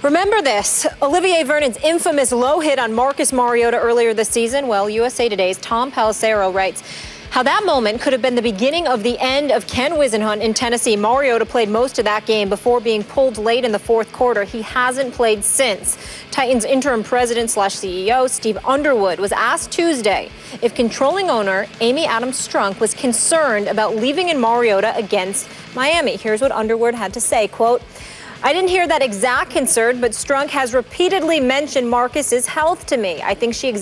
Remember this, Olivier Vernon's infamous low hit on Marcus Mariota earlier this season? Well, USA Today's Tom Pelissero writes how that moment could have been the beginning of the end of Ken Whisenhunt in Tennessee. Mariota played most of that game before being pulled late in the fourth quarter. He hasn't played since. Titans interim president / CEO Steve Underwood was asked Tuesday if controlling owner Amy Adams Strunk was concerned about leaving in Mariota against Miami. Here's what Underwood had to say, quote, "I didn't hear that exact concern, but Strunk has repeatedly mentioned Marcus's health to me. I think she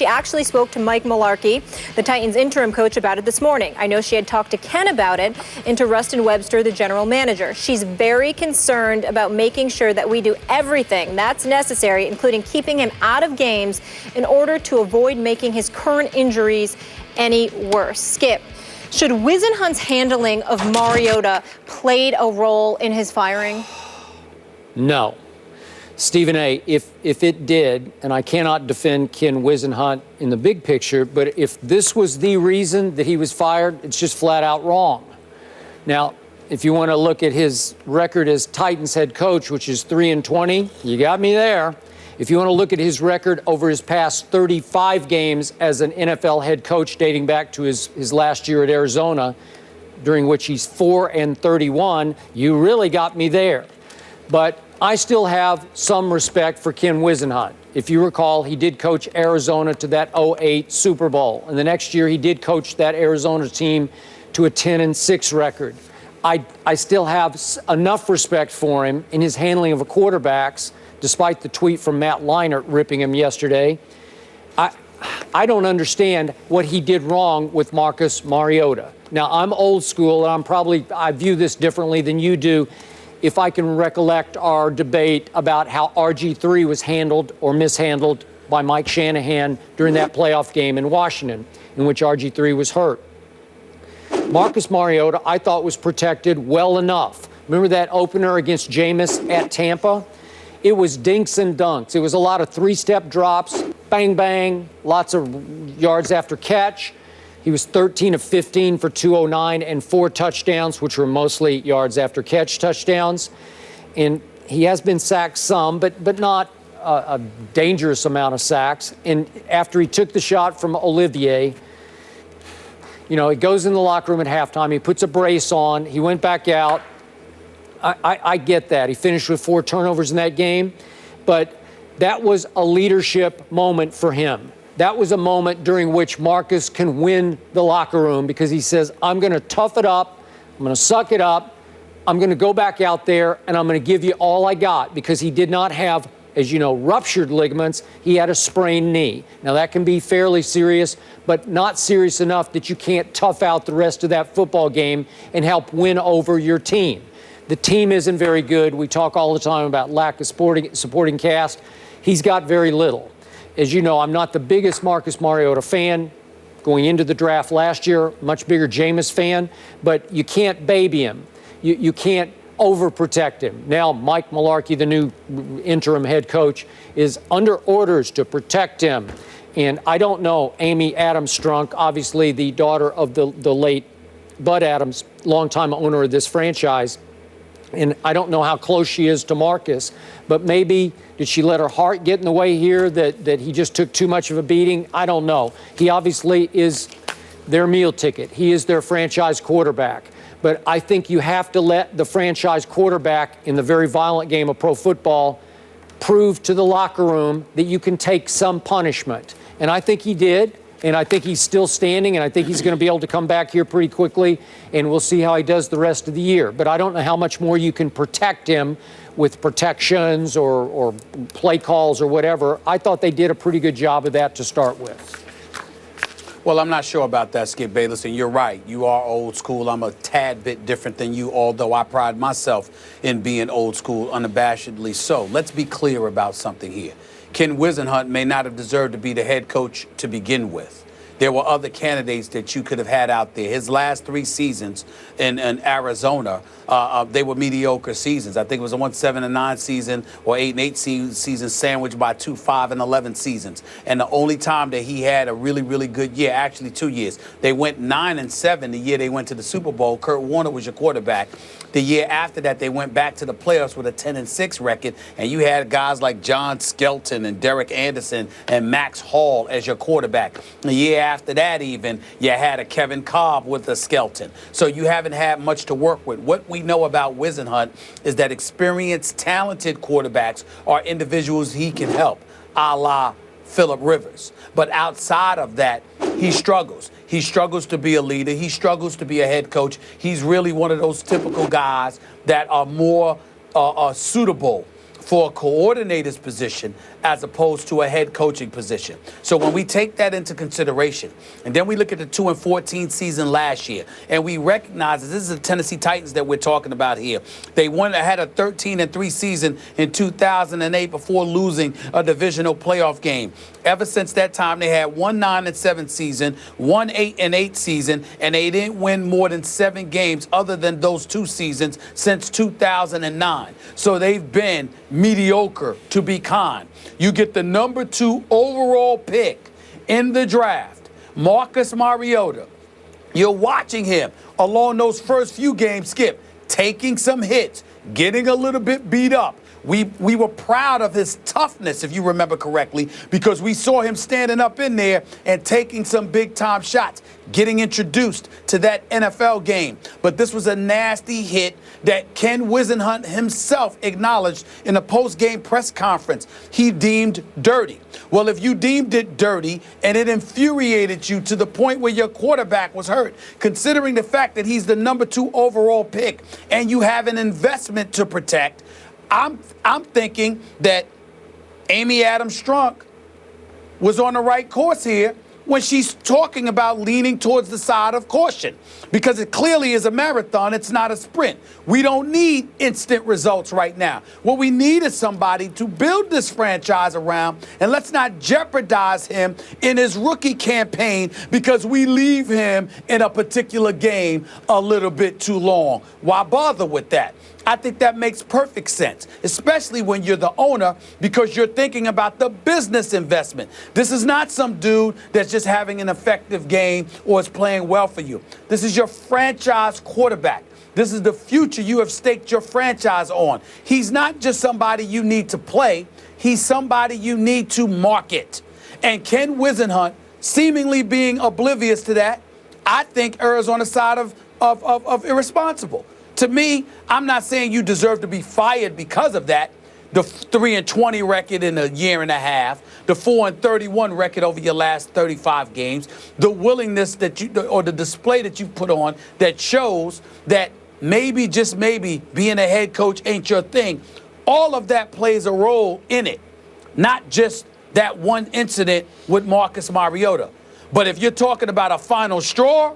actually spoke to Mike Mularkey, the Titans interim coach, about it this morning. I know she had talked to Ken about it and to Rustin Webster, the general manager. She's very concerned about making sure that we do everything that's necessary, including keeping him out of games in order to avoid making his current injuries any worse." Skip, should Whisenhunt's handling of Mariota played a role in his firing? No. Stephen A., if it did, and I cannot defend Ken Whisenhunt in the big picture, but if this was the reason that he was fired, it's just flat out wrong. Now, if you want to look at his record as Titans head coach, which is 3-20, you got me there. If you want to look at his record over his past 35 games as an NFL head coach dating back to his last year at Arizona, during which he's 4-31, you really got me there. But I still have some respect for Ken Whisenhunt. If you recall, he did coach Arizona to that 2008 Super Bowl. And the next year, he did coach that Arizona team to a 10-6 record. I still have enough respect for him in his handling of quarterbacks, despite the tweet from Matt Leinart ripping him yesterday. I don't understand what he did wrong with Marcus Mariota. Now, I'm old school, and I view this differently than you do. If I can recollect our debate about how RG3 was handled or mishandled by Mike Shanahan during that playoff game in Washington, in which RG3 was hurt. Marcus Mariota, I thought, was protected well enough. Remember that opener against Jameis at Tampa? It was dinks and dunks. It was a lot of three-step drops, bang, bang, lots of yards after catch. He was 13 of 15 for 209 and 4 touchdowns, which were mostly yards after catch touchdowns. And he has been sacked some, but not a dangerous amount of sacks. And after he took the shot from Olivier, he goes in the locker room at halftime. He puts a brace on. He went back out. I get that. He finished with 4 turnovers in that game, but that was a leadership moment for him. That was a moment during which Marcus can win the locker room because he says, I'm going to tough it up, I'm going to suck it up, I'm going to go back out there, and I'm going to give you all I got, because he did not have, as you know, ruptured ligaments. He had a sprained knee. Now, that can be fairly serious, but not serious enough that you can't tough out the rest of that football game and help win over your team. The team isn't very good. We talk all the time about lack of supporting cast. He's got very little. As you know, I'm not the biggest Marcus Mariota fan going into the draft last year, much bigger Jameis fan, but you can't baby him. You can't overprotect him. Now, Mike Mularkey, the new interim head coach, is under orders to protect him. And I don't know, Amy Adams Strunk, obviously the daughter of the late Bud Adams, longtime owner of this franchise, and I don't know how close she is to Marcus, but maybe did she let her heart get in the way here, that he just took too much of a beating? I don't know. He obviously is their meal ticket. He is their franchise quarterback. But I think you have to let the franchise quarterback in the very violent game of pro football prove to the locker room that you can take some punishment. And I think he did. And I think he's still standing, and I think he's going to be able to come back here pretty quickly, and we'll see how he does the rest of the year. But I don't know how much more you can protect him with protections or play calls or whatever. I thought they did a pretty good job of that to start with. Well, I'm not sure about that, Skip Bayless, and you're right. You are old school. I'm a tad bit different than you, although I pride myself in being old school, unabashedly so. Let's be clear about something here. Ken Whisenhunt may not have deserved to be the head coach to begin with. There were other candidates that you could have had out there. His last 3 seasons in Arizona, they were mediocre seasons. I think it was a 7-9 season or 8-8 season sandwiched by 2 5-11 seasons. And the only time that he had a really, really good year, actually 2 years, they went 9-7 the year they went to the Super Bowl. Kurt Warner was your quarterback. The year after that, they went back to the playoffs with a 10-6 record, and you had guys like John Skelton and Derek Anderson and Max Hall as your quarterback. The year after that, even, you had a Kevin Cobb with a Skelton. So you haven't had much to work with. What we know about Whisenhunt is that experienced, talented quarterbacks are individuals he can help, a la Phillip Rivers. But outside of that, he struggles. He struggles to be a leader. He struggles to be a head coach. He's really one of those typical guys that are more suitable for a coordinator's position as opposed to a head coaching position. So when we take that into consideration, and then we look at the 2-14 season last year, and we recognize that this is the Tennessee Titans that we're talking about here. They had a 13-3 season in 2008 before losing a divisional playoff game. Ever since that time, they had 1-9-7 season, 1-8-8 season, and they didn't win more than 7 games other than those 2 seasons since 2009. So they've been mediocre, to be kind. You get the number 2 overall pick in the draft, Marcus Mariota. You're watching him along those first few games, Skip, taking some hits, getting a little bit beat up. We were proud of his toughness, if you remember correctly, because we saw him standing up in there and taking some big-time shots, getting introduced to that NFL game. But this was a nasty hit that Ken Whisenhunt himself acknowledged in a post-game press conference he deemed dirty. Well, if you deemed it dirty and it infuriated you to the point where your quarterback was hurt, considering the fact that he's the number 2 overall pick and you have an investment to protect, I'm thinking that Amy Adams Strunk was on the right course here when she's talking about leaning towards the side of caution, because it clearly is a marathon. It's not a sprint. We don't need instant results right now. What we need is somebody to build this franchise around, and let's not jeopardize him in his rookie campaign because we leave him in a particular game a little bit too long. Why bother with that? I think that makes perfect sense, especially when you're the owner, because you're thinking about the business investment. This is not some dude that's just having an effective game or is playing well for you. This is your franchise quarterback. This is the future you have staked your franchise on. He's not just somebody you need to play. He's somebody you need to market. And Ken Whisenhunt, seemingly being oblivious to that, I think errs on the side of irresponsible. To me, I'm not saying you deserve to be fired because of that. The 3-20 record in a year and a half, the 4-31 record over your last 35 games, the willingness that or the display that you put on that shows that maybe, just maybe, being a head coach ain't your thing. All of that plays a role in it, not just that one incident with Marcus Mariota. But if you're talking about a final straw,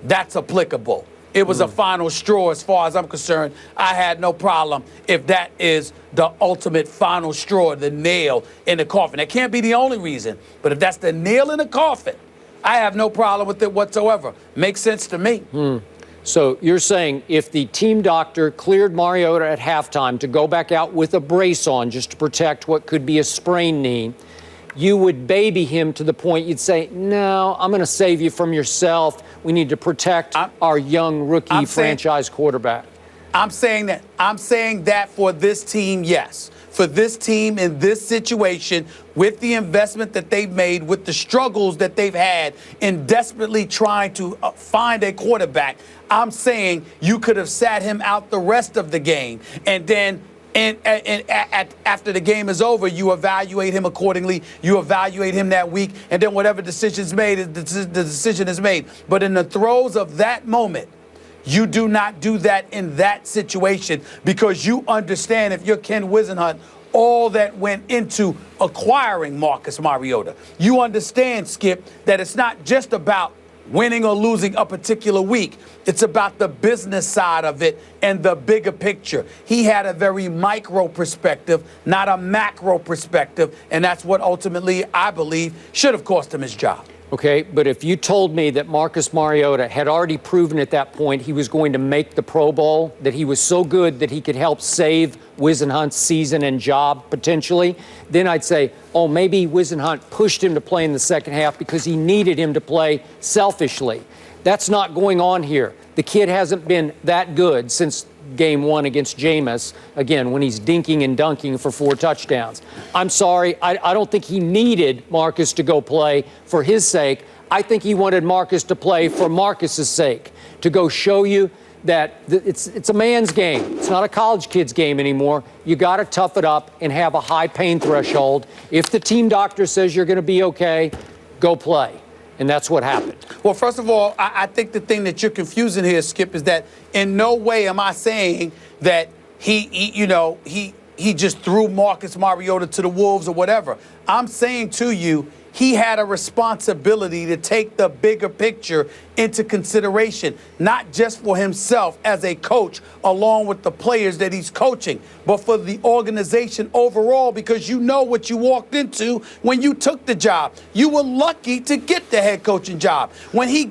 that's applicable. It was a final straw as far as I'm concerned. I had no problem if that is the ultimate final straw, the nail in the coffin. That can't be the only reason, but if that's the nail in the coffin, I have no problem with it whatsoever. Makes sense to me. So you're saying if the team doctor cleared Mariota at halftime to go back out with a brace on just to protect what could be a sprained knee, you would baby him to the point you'd say, no, I'm going to save you from yourself. We need to protect our young rookie franchise quarterback. I'm saying that for this team, yes. For this team in this situation, with the investment that they've made, with the struggles that they've had in desperately trying to find a quarterback, I'm saying you could have sat him out the rest of the game, and then after the game is over, you evaluate him accordingly. You evaluate him that week, and then whatever decision's made, the decision is made. But in the throes of that moment, you do not do that in that situation, because you understand, if you're Ken Whisenhunt, all that went into acquiring Marcus Mariota. You understand, Skip, that it's not just about winning or losing a particular week. It's about the business side of it and the bigger picture. He had a very micro perspective, not a macro perspective, and that's what ultimately, I believe, should have cost him his job. Okay, but if you told me that Marcus Mariota had already proven at that point he was going to make the Pro Bowl, that he was so good that he could help save Whisenhunt's season and job potentially, then I'd say, oh, maybe Whisenhunt pushed him to play in the second half because he needed him to play selfishly. That's not going on here. The kid hasn't been that good since game one against Jameis, again, when he's dinking and dunking for 4 touchdowns. I'm sorry, I don't think he needed Marcus to go play for his sake. I think he wanted Marcus to play for Marcus's sake, to go show you that it's a man's game. It's not a college kid's game anymore. You got to tough it up and have a high pain threshold. If the team doctor says you're going to be okay, go play. And that's what happened. Well, first of all, I think the thing that you're confusing here, Skip, is that in no way am I saying that he just threw Marcus Mariota to the wolves or whatever. I'm saying to you, he had a responsibility to take the bigger picture into consideration, not just for himself as a coach, along with the players that he's coaching, but for the organization overall, because you know what you walked into when you took the job. You were lucky to get the head coaching job. When he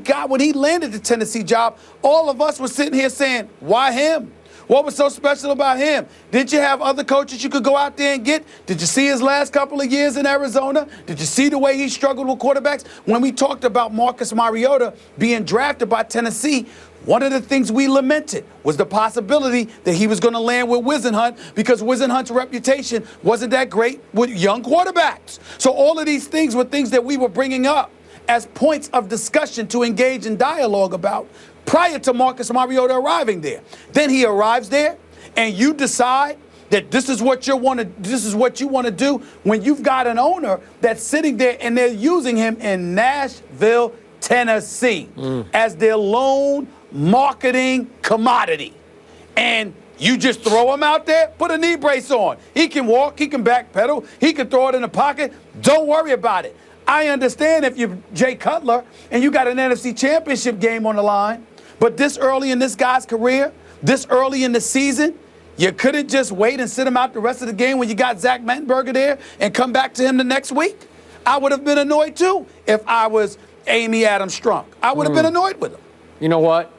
landed the Tennessee job, all of us were sitting here saying, why him? What was so special about him? Did you have other coaches you could go out there and get? Did you see his last couple of years in Arizona? Did you see the way he struggled with quarterbacks? When we talked about Marcus Mariota being drafted by Tennessee, one of the things we lamented was the possibility that he was going to land with Whisenhunt, because Whisenhunt's reputation wasn't that great with young quarterbacks. So all of these things were things that we were bringing up as points of discussion to engage in dialogue about prior to Marcus Mariota arriving there. Then he arrives there, and you decide that this is what you want to do when you've got an owner that's sitting there and they're using him in Nashville, Tennessee as their lone marketing commodity. And you just throw him out there, put a knee brace on. He can walk, he can backpedal, he can throw it in the pocket. Don't worry about it. I understand if you're Jay Cutler and you got an NFC Championship game on the line, but this early in this guy's career, this early in the season, you couldn't just wait and sit him out the rest of the game when you got Zach Mettenberger there and come back to him the next week. I would have been annoyed too if I was Amy Adams Strunk. I would have been annoyed with him. You know what?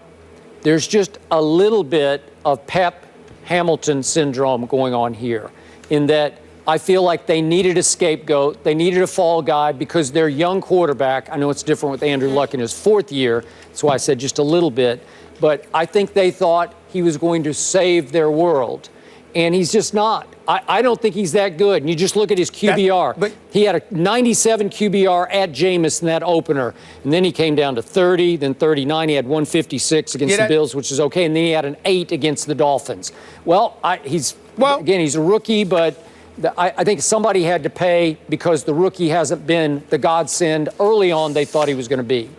There's just a little bit of Pep Hamilton syndrome going on here, in that I feel like they needed a scapegoat. They needed a fall guy because their young quarterback, I know it's different with Andrew Luck in his 4th year. That's why I said just a little bit. But I think they thought he was going to save their world. And he's just not. I don't think he's that good. And you just look at his QBR. He had a 97 QBR at Jameis in that opener. And then he came down to 30, then 39. He had 156 against the Bills, which is okay. And then he had an 8 against the Dolphins. Well, he's a rookie, but I think somebody had to pay because the rookie hasn't been the godsend early on they thought he was going to be.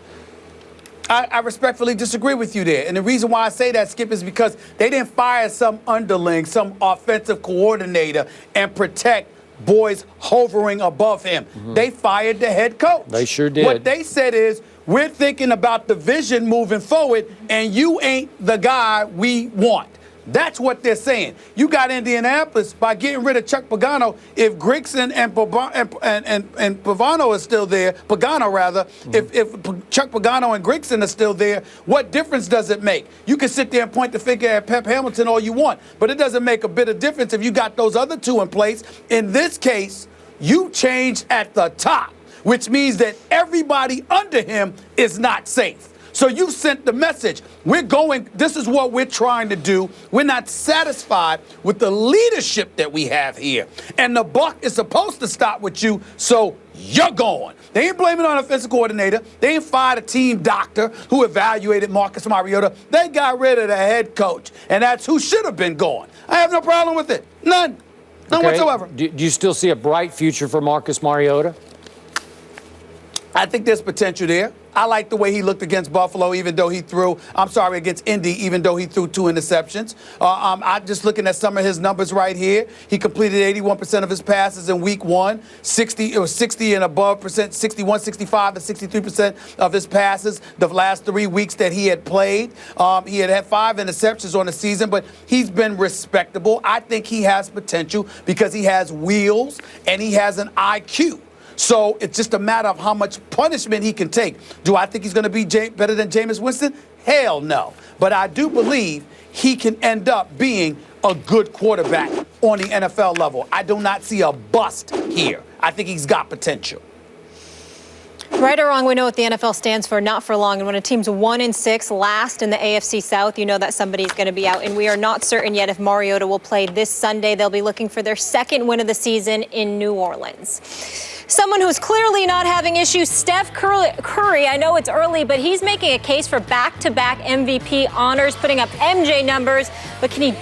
I respectfully disagree with you there. And the reason why I say that, Skip, is because they didn't fire some underling, some offensive coordinator, and protect boys hovering above him. They fired the head coach. They sure did. What they said is, we're thinking about the vision moving forward, and you ain't the guy we want. That's what they're saying. You got Indianapolis by getting rid of Chuck Pagano. If Grigson and Pagano is still there, if Chuck Pagano and Grigson are still there, what difference does it make? You can sit there and point the finger at Pep Hamilton all you want, but it doesn't make a bit of difference if you got those other two in place. In this case, you changed at the top, which means that everybody under him is not safe. So you sent the message. This is what we're trying to do. We're not satisfied with the leadership that we have here. And the buck is supposed to stop with you, so you're going. They ain't blaming on an offensive coordinator. They ain't fired a team doctor who evaluated Marcus Mariota. They got rid of the head coach, and that's who should have been gone. I have no problem with it. None whatsoever. Do you still see a bright future for Marcus Mariota? I think there's potential there. I like the way he looked against Buffalo, against Indy, even though he threw 2 interceptions. I'm just looking at some of his numbers right here. He completed 81% of his passes in week 1, 60 and above percent, 61, 65, and 63% of his passes the last 3 weeks that he had played. He had 5 interceptions on the season, but he's been respectable. I think he has potential because he has wheels and he has an IQ. So it's just a matter of how much punishment he can take. Do I think he's going to be better than Jameis Winston? Hell no. But I do believe he can end up being a good quarterback on the NFL level. I do not see a bust here. I think he's got potential. Right or wrong, we know what the NFL stands for, not for long. And when a team's 1-6, last in the AFC South, you know that somebody's going to be out. And we are not certain yet if Mariota will play this Sunday. They'll be looking for their second win of the season in New Orleans. Someone who's clearly not having issues, Steph Curry. I know it's early, but he's making a case for back-to-back MVP honors, putting up MJ numbers. But can he